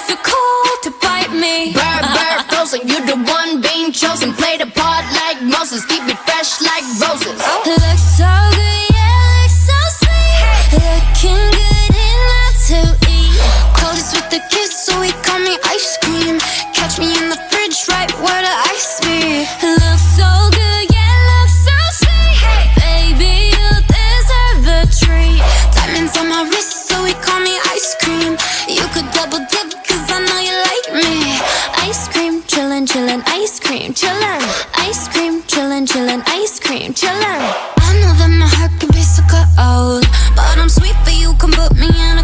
it's too cold to bite me. Bird, frozen, you the one being chosen. Play the part like Moses, keep it fresh like roses. Looks so good, yeah, looks so sweet. Looking good enough to eat. Coldest with the kiss, so he call me ice cream. Catch me in the fridge, right where the ice be. Looks so good, yeah, looks so sweet. Baby, you deserve a treat. Diamonds on my wrist, so he call me ice cream. You could double dip, cause I know you like me. Ice cream, chillin', chillin', ice cream, chillin'. Ice cream, chillin', chillin', ice cream, chillin'. I know that my heart can be so cold, but I'm sweet for you, come put me in a